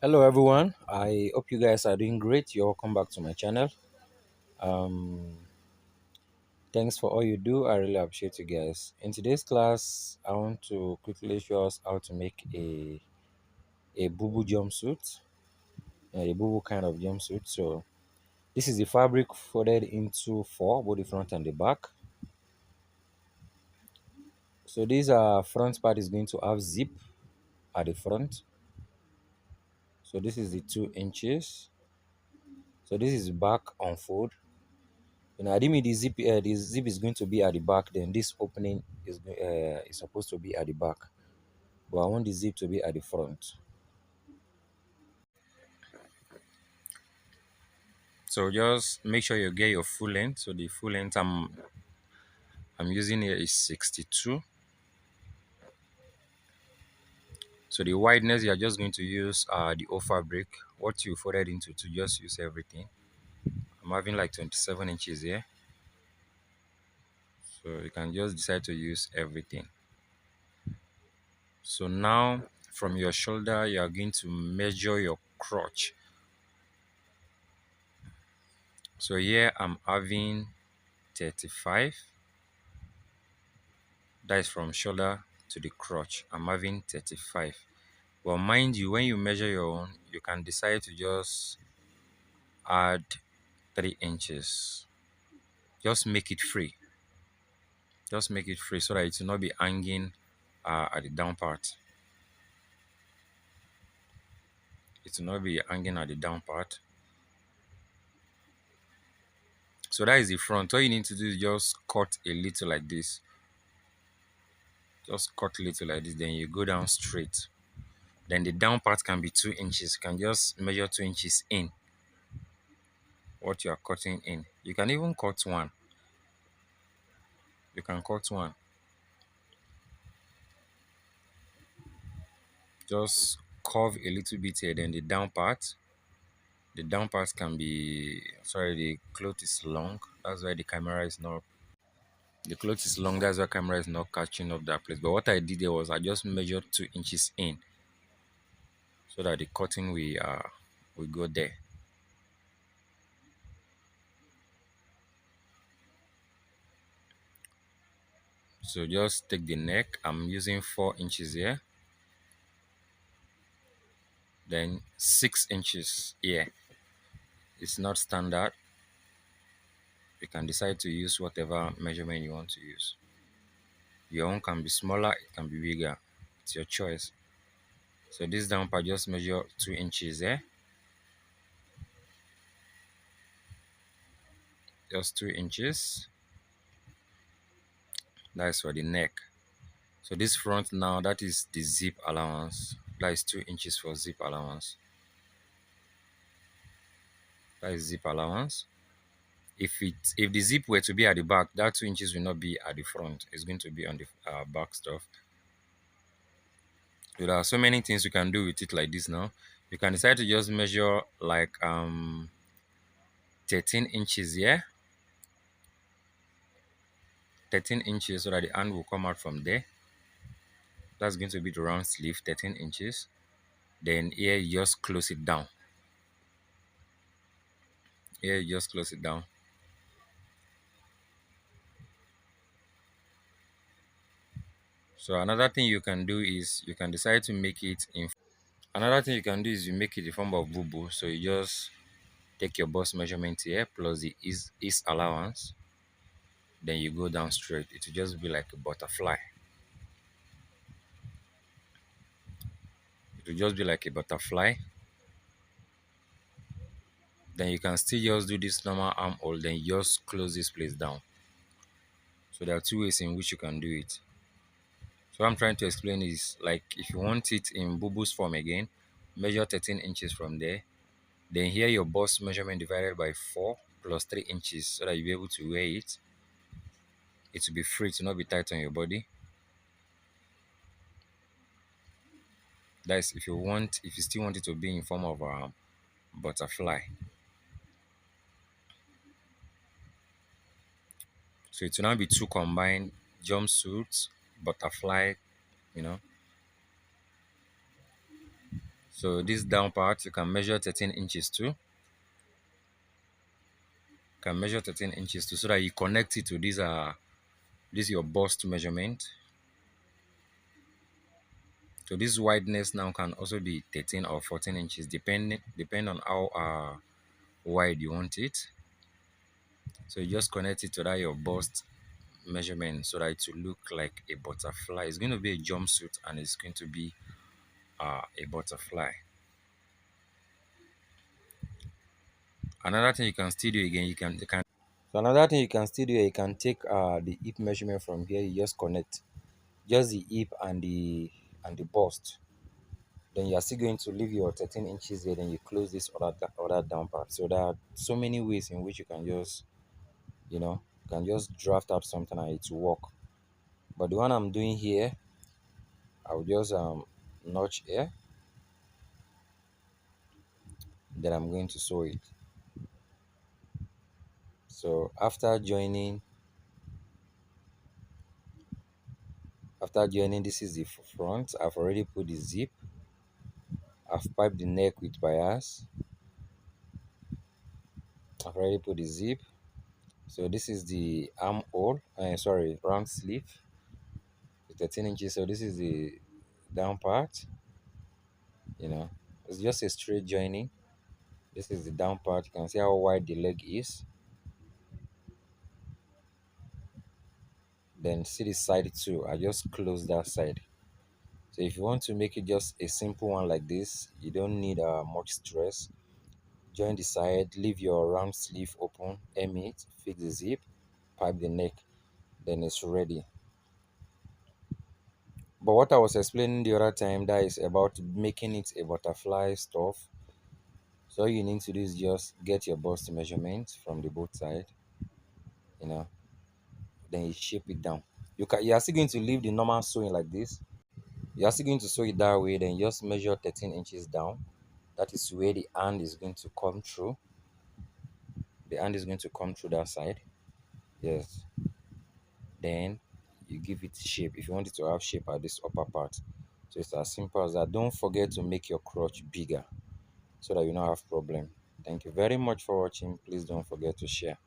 Hello everyone. I hope you guys are doing great. You're welcome back to my channel. Um, Thanks for all you do. I really appreciate you guys. In today's class, I want to quickly show us how to make a bubu jumpsuit, a bubu kind of jumpsuit. So this is the fabric folded into four, both the front and the back. So this front part is going to have zip at the front. So this is the 2 inches. So this is back unfold. I didn't mean the zip is going to be at the back. Then this opening is supposed to be at the back, but I want the zip to be at the front. So just make sure you get your full length. So the full length I'm using here is 62. So the wideness you are just going to use the O fabric, what you folded into, to just use everything. I'm having like 27 inches here, so you can just decide to use everything. So now from your shoulder you are going to measure your crotch. So here I'm having 35. That is from shoulder to the crotch. I'm having 35. Well, mind you, when you measure your own, you can decide to just add 3 inches. Just make it free. Just make it free so that it will not be hanging at the down part. It will not be hanging at the down part. So that is the front. All you need to do is just cut a little like this. Just cut a little like this. Then you go down straight. Then the down part can be 2 inches. You can just measure 2 inches in what you are cutting in. You can even cut one. You can cut one. Just curve a little bit here. Then the down part. The down part can be, sorry, the cloth is long. That's why the camera is not, the cloth is long. That's why camera is not catching up that place. But what I did there was I just measured 2 inches in so that the cutting will go there. So just take the neck. I'm using 4 inches here. Then 6 inches here. It's not standard. You can decide to use whatever measurement you want to use. Your own can be smaller, it can be bigger. It's your choice. So this down part, just measure 2 inches there. Just 2 inches. That's for the neck. So this front now, that is the zip allowance. That is 2 inches for zip allowance. That is zip allowance. If the zip were to be at the back, that 2 inches will not be at the front. It's going to be on the back stuff. So there are so many things you can do with it like this now. You can decide to just measure like 13 inches here. 13 inches so that the hand will come out from there. That's going to be the round sleeve, 13 inches. Then here you just close it down. Here you just close it down. So another thing you can do is you can decide to make it in. Another thing you can do is you make it in form of bubu. So you just take your bust measurement here plus the east allowance. Then you go down straight. It will just be like a butterfly. It will just be like a butterfly. Then you can still just do this normal armhole. Then you just close this place down. So there are two ways in which you can do it. So what I'm trying to explain is, like, if you want it in bubu's form again, measure 13 inches from there. Then here your bust measurement divided by 4 plus 3 inches so that you'll be able to wear it. It will be free, to not be tight on your body. That's if you still want it to be in form of a butterfly. So it will now be two combined jumpsuits, butterfly, you know. So this down part you can measure 13 inches too. Can measure 13 inches too, so that you connect it to this your bust measurement. So this wideness now can also be 13 or 14 inches, depending on how wide you want it. So you just connect it to that your bust measurement so that it will look like a butterfly. It's going to be a jumpsuit and it's going to be a butterfly. Another thing you can still do again, you can so another thing you can still do, you can take the hip measurement from here. You just connect just the hip and the bust. Then you are still going to leave your 13 inches here. Then you close this other down part. So there are so many ways in which you can just, draft out something and it will work. But the one I'm doing here, I'll just notch here. Then I'm going to sew it. So after joining, this is the front. I've already put the zip. I've piped the neck with bias. I've already put the zip. So this is the armhole. Sorry, round sleeve. 13 inches. So this is the down part. It's just a straight joining. This is the down part. You can see how wide the leg is. Then see the side too. I just close that side. So if you want to make it just a simple one like this, you don't need much stress. Join the side, leave your round sleeve open, hem it, fix the zip, pipe the neck, then it's ready. But what I was explaining the other time, that is about making it a butterfly stuff. So all you need to do is just get your bust measurement from the both side, you know, then you shape it down. You are still going to leave the normal sewing like this. You are still going to sew it that way, then just measure 13 inches down. That is where the hand is going to come through. The hand is going to come through that side. Yes. Then you give it shape if you want it to have shape at this upper part. So it's as simple as that. Don't forget to make your crotch bigger so that you don't have problem. Thank you very much for watching. Please don't forget to share.